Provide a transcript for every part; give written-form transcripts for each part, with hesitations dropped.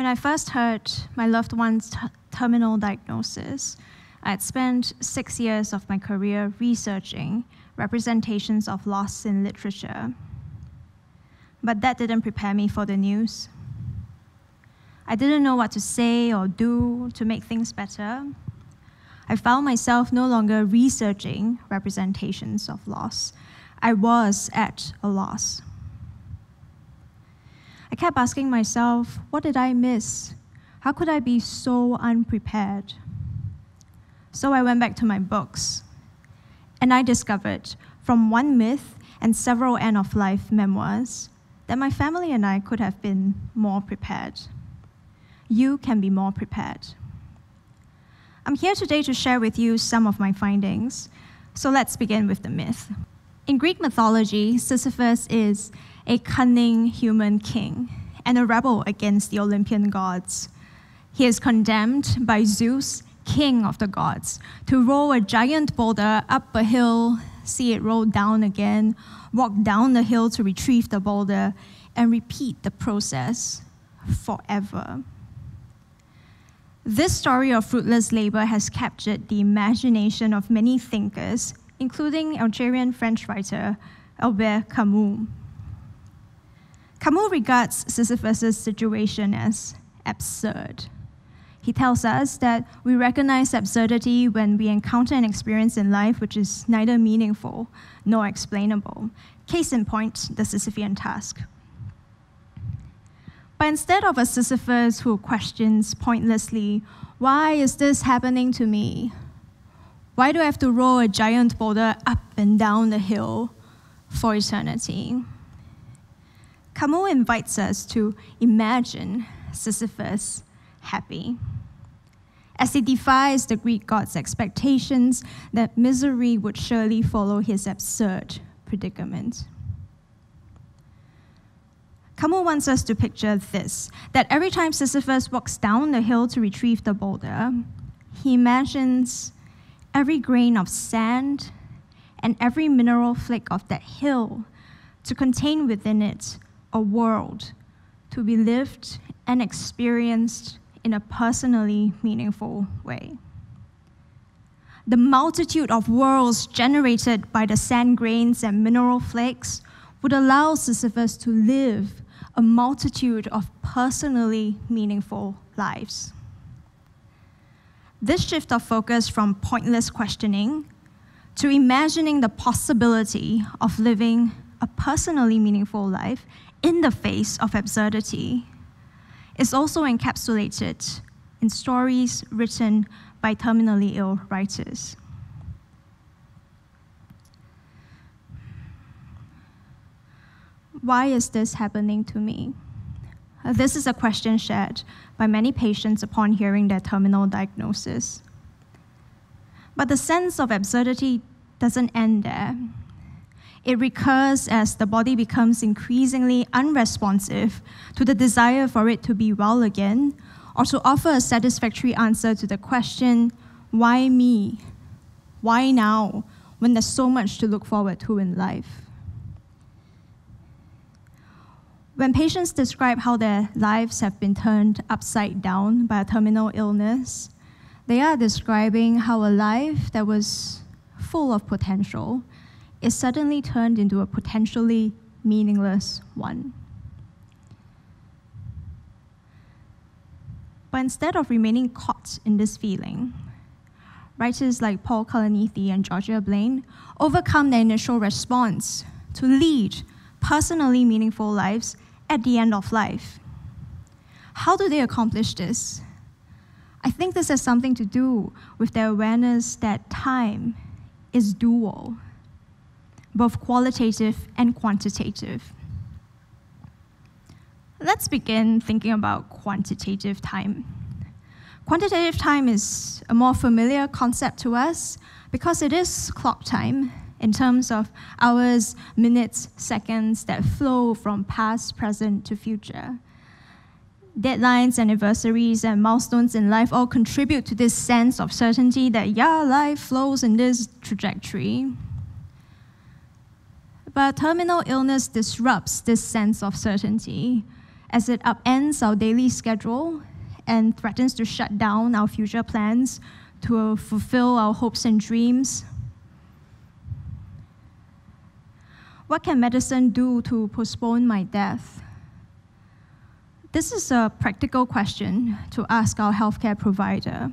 When I first heard my loved one's terminal diagnosis, I had spent 6 years of my career researching representations of loss in literature. But that didn't prepare me for the news. I didn't know what to say or do to make things better. I found myself no longer researching representations of loss. I was at a loss. I kept asking myself, what did I miss? How could I be so unprepared? So I went back to my books, and I discovered from one myth and several end-of-life memoirs that my family and I could have been more prepared. You can be more prepared. I'm here today to share with you some of my findings, so let's begin with the myth. In Greek mythology, Sisyphus is a cunning human king and a rebel against the Olympian gods. He is condemned by Zeus, king of the gods, to roll a giant boulder up a hill, see it roll down again, walk down the hill to retrieve the boulder, and repeat the process forever. This story of fruitless labor has captured the imagination of many thinkers, including Algerian French writer Albert Camus. Camus regards Sisyphus' situation as absurd. He tells us that we recognize absurdity when we encounter an experience in life which is neither meaningful nor explainable. Case in point, the Sisyphean task. But instead of a Sisyphus who questions pointlessly, why is this happening to me? Why do I have to roll a giant boulder up and down the hill for eternity? Camus invites us to imagine Sisyphus happy, as he defies the Greek god's expectations that misery would surely follow his absurd predicament. Camus wants us to picture this, that every time Sisyphus walks down the hill to retrieve the boulder, he imagines every grain of sand and every mineral flake of that hill to contain within it a world to be lived and experienced in a personally meaningful way. The multitude of worlds generated by the sand grains and mineral flakes would allow Sisyphus to live a multitude of personally meaningful lives. This shift of focus from pointless questioning to imagining the possibility of living a personally meaningful life in the face of absurdity is also encapsulated in stories written by terminally ill writers. Why is this happening to me? This is a question shared by many patients upon hearing their terminal diagnosis. But the sense of absurdity doesn't end there. It recurs as the body becomes increasingly unresponsive to the desire for it to be well again, or to offer a satisfactory answer to the question, why me? Why now, when there's so much to look forward to in life? When patients describe how their lives have been turned upside down by a terminal illness, they are describing how a life that was full of potential is suddenly turned into a potentially meaningless one. But instead of remaining caught in this feeling, writers like Paul Kalanithi and Georgia Blaine overcome their initial response to lead personally meaningful lives at the end of life. How do they accomplish this? I think this has something to do with their awareness that time is dual, both qualitative and quantitative. Let's begin thinking about quantitative time. Quantitative time is a more familiar concept to us because it is clock time in terms of hours, minutes, seconds that flow from past, present to future. Deadlines, anniversaries, and milestones in life all contribute to this sense of certainty that, life flows in this trajectory. But terminal illness disrupts this sense of certainty as it upends our daily schedule and threatens to shut down our future plans to fulfill our hopes and dreams? What can medicine do to postpone my death? This is a practical question to ask our healthcare provider.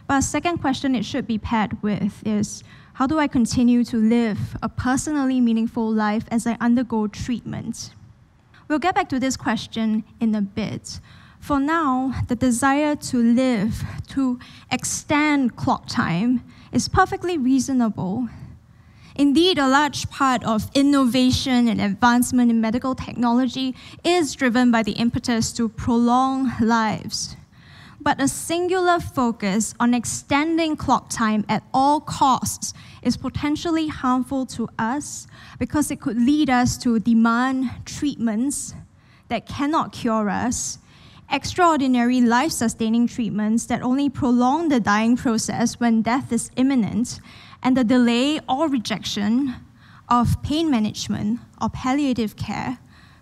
But a second question it should be paired with is, how do I continue to live a personally meaningful life as I undergo treatment? We'll get back to this question in a bit. For now, the desire to live, to extend clock time, is perfectly reasonable. Indeed, a large part of innovation and advancement in medical technology is driven by the impetus to prolong lives. But a singular focus on extending clock time at all costs is potentially harmful to us because it could lead us to demand treatments that cannot cure us, extraordinary life-sustaining treatments that only prolong the dying process when death is imminent, and the delay or rejection of pain management or palliative care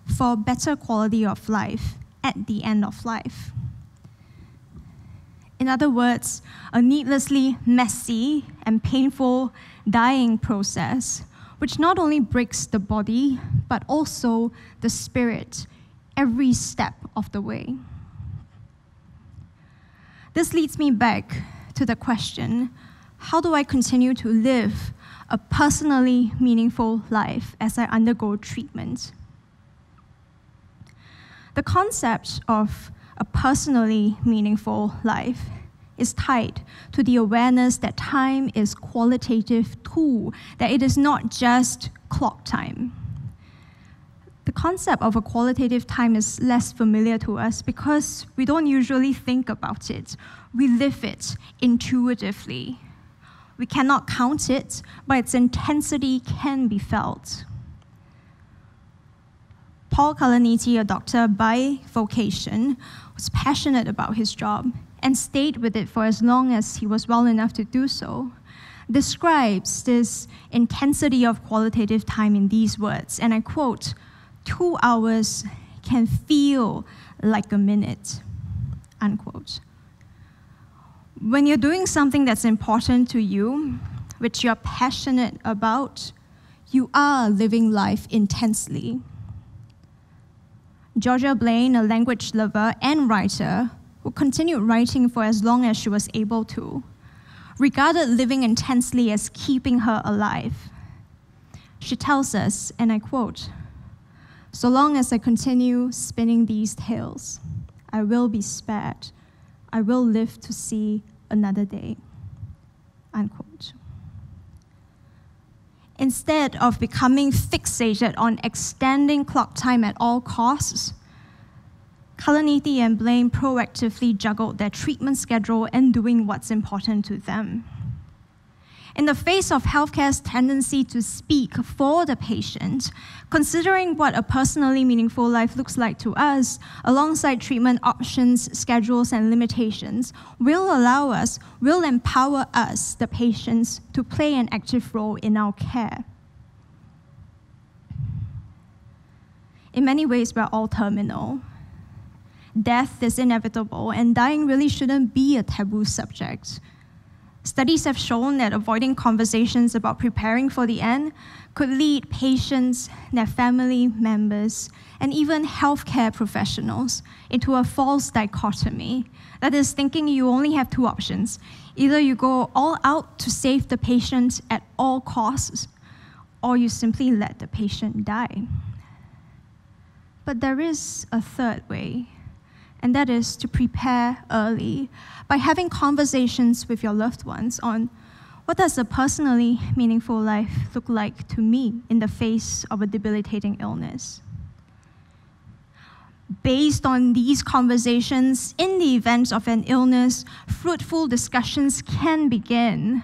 for better quality of life at the end of life. In other words, a needlessly messy and painful dying process, which not only breaks the body, but also the spirit every step of the way. This leads me back to the question, how do I continue to live a personally meaningful life as I undergo treatment? The concept of a personally meaningful life is tied to the awareness that time is qualitative too, that it is not just clock time. The concept of a qualitative time is less familiar to us because we don't usually think about it. We live it intuitively. We cannot count it, but its intensity can be felt. Paul Kalanithi, a doctor by vocation, was passionate about his job and stayed with it for as long as he was well enough to do so, describes this intensity of qualitative time in these words, and I quote, 2 hours can feel like a minute, unquote. When you're doing something that's important to you, which you're passionate about, you are living life intensely. Georgia Blaine, a language lover and writer, who continued writing for as long as she was able to, regarded living intensely as keeping her alive. She tells us, and I quote, "So long as I continue spinning these tales, I will be spared. I will live to see another day," unquote. Instead of becoming fixated on extending clock time at all costs, Kalanithi and Blaine proactively juggled their treatment schedule and doing what's important to them. In the face of healthcare's tendency to speak for the patient, considering what a personally meaningful life looks like to us, alongside treatment options, schedules, and limitations, will empower us, the patients, to play an active role in our care. In many ways, we're all terminal. Death is inevitable, and dying really shouldn't be a taboo subject. Studies have shown that avoiding conversations about preparing for the end could lead patients, their family members, and even healthcare professionals into a false dichotomy. That is, thinking you only have two options. Either you go all out to save the patient at all costs, or you simply let the patient die. But there is a third way, and that is to prepare early by having conversations with your loved ones on what does a personally meaningful life look like to me in the face of a debilitating illness. Based on these conversations, in the event of an illness, fruitful discussions can begin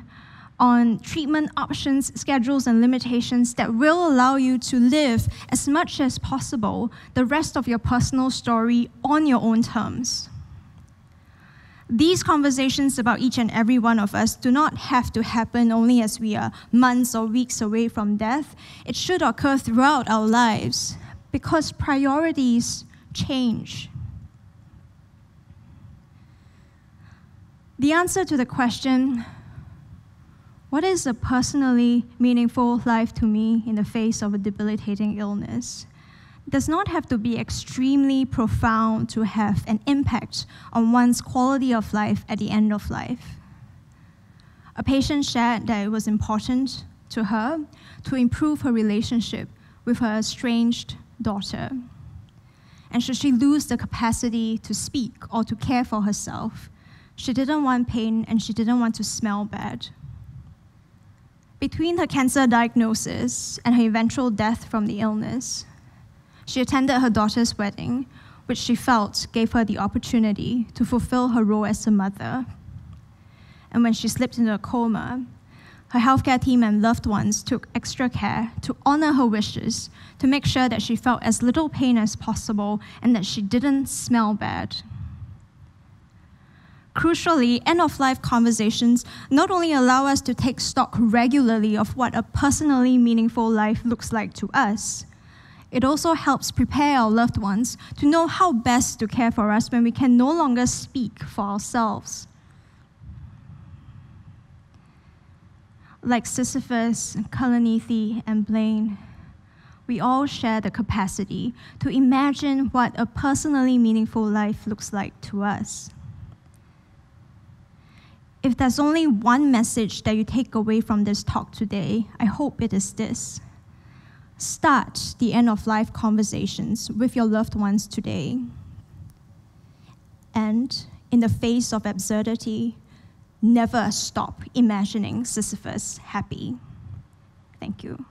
on treatment options, schedules, and limitations that will allow you to live as much as possible the rest of your personal story on your own terms. These conversations about each and every one of us do not have to happen only as we are months or weeks away from death. It should occur throughout our lives because priorities change? The answer to the question, what is a personally meaningful life to me in the face of a debilitating illness, does not have to be extremely profound to have an impact on one's quality of life at the end of life. A patient shared that it was important to her to improve her relationship with her estranged daughter. And should she lose the capacity to speak or to care for herself, she didn't want pain and she didn't want to smell bad. Between her cancer diagnosis and her eventual death from the illness, she attended her daughter's wedding, which she felt gave her the opportunity to fulfill her role as a mother. And when she slipped into a coma, her healthcare team and loved ones took extra care to honor her wishes, to make sure that she felt as little pain as possible and that she didn't smell bad. Crucially, end-of-life conversations not only allow us to take stock regularly of what a personally meaningful life looks like to us, it also helps prepare our loved ones to know how best to care for us when we can no longer speak for ourselves. Like Sisyphus, Kalanithi, and Blaine, we all share the capacity to imagine what a personally meaningful life looks like to us. If there's only one message that you take away from this talk today, I hope it is this. Start the end-of-life conversations with your loved ones today. And in the face of absurdity, never stop imagining Sisyphus happy. Thank you.